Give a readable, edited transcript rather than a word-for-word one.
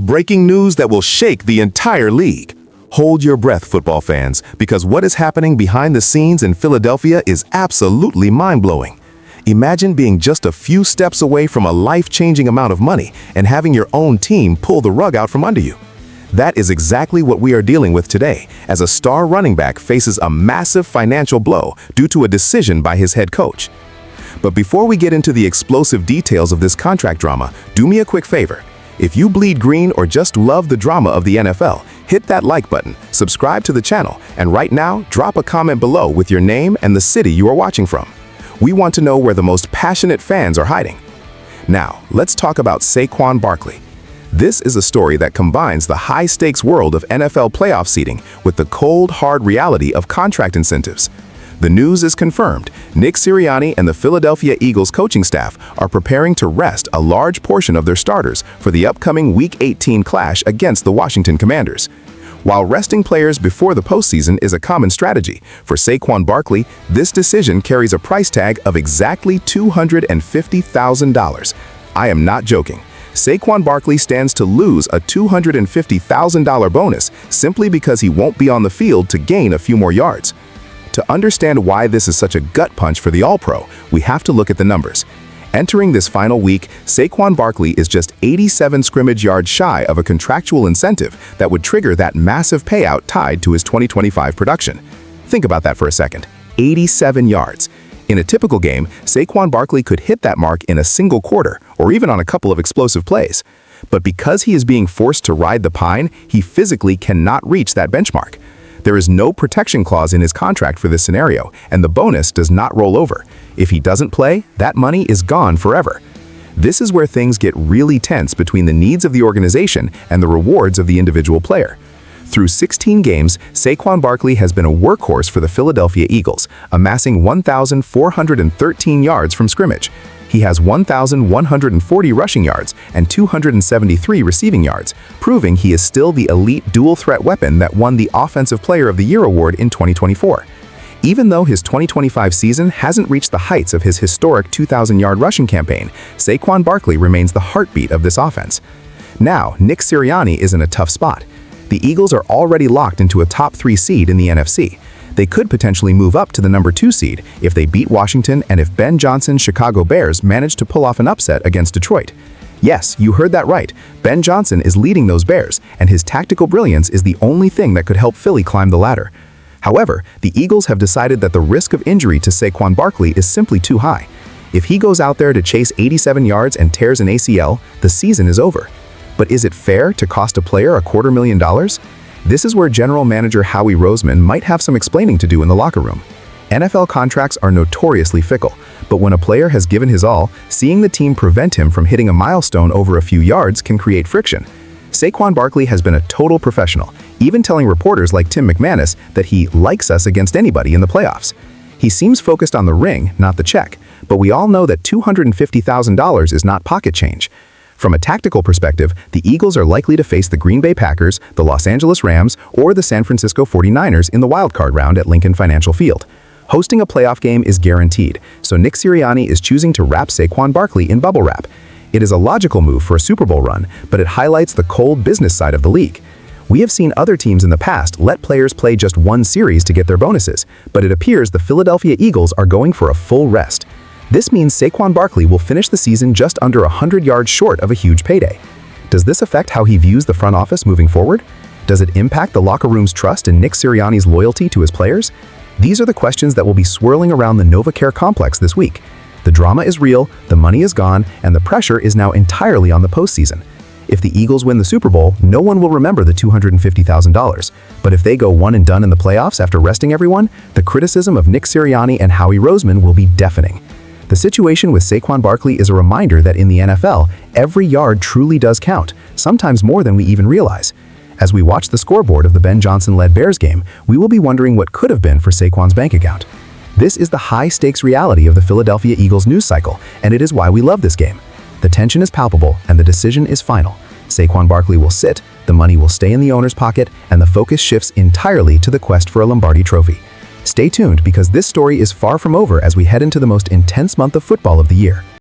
Breaking news that will shake the entire league. Hold your breath, football fans, because what is happening behind the scenes in Philadelphia is absolutely mind-blowing. Imagine being just a few steps away from a life-changing amount of money and having your own team pull the rug out from under you. That is exactly what we are dealing with today, as a star running back faces a massive financial blow due to a decision by his head coach. But before we get into the explosive details of this contract drama, do me a quick favor. If you bleed green or just love the drama of the NFL, hit that like button, subscribe to the channel, and right now, drop a comment below with your name and the city you are watching from. We want to know where the most passionate fans are hiding. Now, let's talk about Saquon Barkley. This is a story that combines the high-stakes world of NFL playoff seeding with the cold, hard reality of contract incentives. The news is confirmed. Nick Sirianni and the Philadelphia Eagles coaching staff are preparing to rest a large portion of their starters for the upcoming Week 18 clash against the Washington Commanders. While resting players before the postseason is a common strategy, for Saquon Barkley, this decision carries a price tag of exactly $250,000. I am not joking. Saquon Barkley stands to lose a $250,000 bonus simply because he won't be on the field to gain a few more yards. To understand why this is such a gut punch for the All-Pro, we have to look at the numbers. Entering this final week, Saquon Barkley is just 87 scrimmage yards shy of a contractual incentive that would trigger that massive payout tied to his 2025 production. Think about that for a second. 87 yards. In a typical game, Saquon Barkley could hit that mark in a single quarter or even on a couple of explosive plays. But because he is being forced to ride the pine, he physically cannot reach that benchmark. There is no protection clause in his contract for this scenario, and the bonus does not roll over. If he doesn't play, that money is gone forever. This is where things get really tense between the needs of the organization and the rewards of the individual player. Through 16 games, Saquon Barkley has been a workhorse for the Philadelphia Eagles, amassing 1,413 yards from scrimmage. He has 1,140 rushing yards and 273 receiving yards, proving he is still the elite dual-threat weapon that won the Offensive Player of the Year award in 2024. Even though his 2025 season hasn't reached the heights of his historic 2,000-yard rushing campaign, Saquon Barkley remains the heartbeat of this offense. Now, Nick Sirianni is in a tough spot. The Eagles are already locked into a top 3 seed in the NFC. They could potentially move up to the number 2 seed if they beat Washington and if Ben Johnson's Chicago Bears manage to pull off an upset against Detroit. Yes, you heard that right. Ben Johnson is leading those Bears, and his tactical brilliance is the only thing that could help Philly climb the ladder. However, the Eagles have decided that the risk of injury to Saquon Barkley is simply too high. If he goes out there to chase 87 yards and tears an ACL, the season is over. But is it fair to cost a player $250,000? This is where General Manager Howie Roseman might have some explaining to do in the locker room. NFL contracts are notoriously fickle, but when a player has given his all, seeing the team prevent him from hitting a milestone over a few yards can create friction. Saquon Barkley has been a total professional, even telling reporters like Tim McManus that he likes us against anybody in the playoffs. He seems focused on the ring, not the check, but we all know that $250,000 is not pocket change. From a tactical perspective, the Eagles are likely to face the Green Bay Packers, the Los Angeles Rams, or the San Francisco 49ers in the wildcard round at Lincoln Financial Field. Hosting a playoff game is guaranteed, so Nick Sirianni is choosing to wrap Saquon Barkley in bubble wrap. It is a logical move for a Super Bowl run, but it highlights the cold business side of the league. We have seen other teams in the past let players play just one series to get their bonuses, but it appears the Philadelphia Eagles are going for a full rest. This means Saquon Barkley will finish the season just under 100 yards short of a huge payday. Does this affect how he views the front office moving forward? Does it impact the locker room's trust in Nick Sirianni's loyalty to his players? These are the questions that will be swirling around the NovaCare complex this week. The drama is real, the money is gone, and the pressure is now entirely on the postseason. If the Eagles win the Super Bowl, no one will remember the $250,000. But if they go one and done in the playoffs after resting everyone, the criticism of Nick Sirianni and Howie Roseman will be deafening. The situation with Saquon Barkley is a reminder that in the NFL, every yard truly does count, sometimes more than we even realize. As we watch the scoreboard of the Ben Johnson-led Bears game, we will be wondering what could have been for Saquon's bank account. This is the high-stakes reality of the Philadelphia Eagles news cycle, and it is why we love this game. The tension is palpable, and the decision is final. Saquon Barkley will sit, the money will stay in the owner's pocket, and the focus shifts entirely to the quest for a Lombardi trophy. Stay tuned because this story is far from over as we head into the most intense month of football of the year.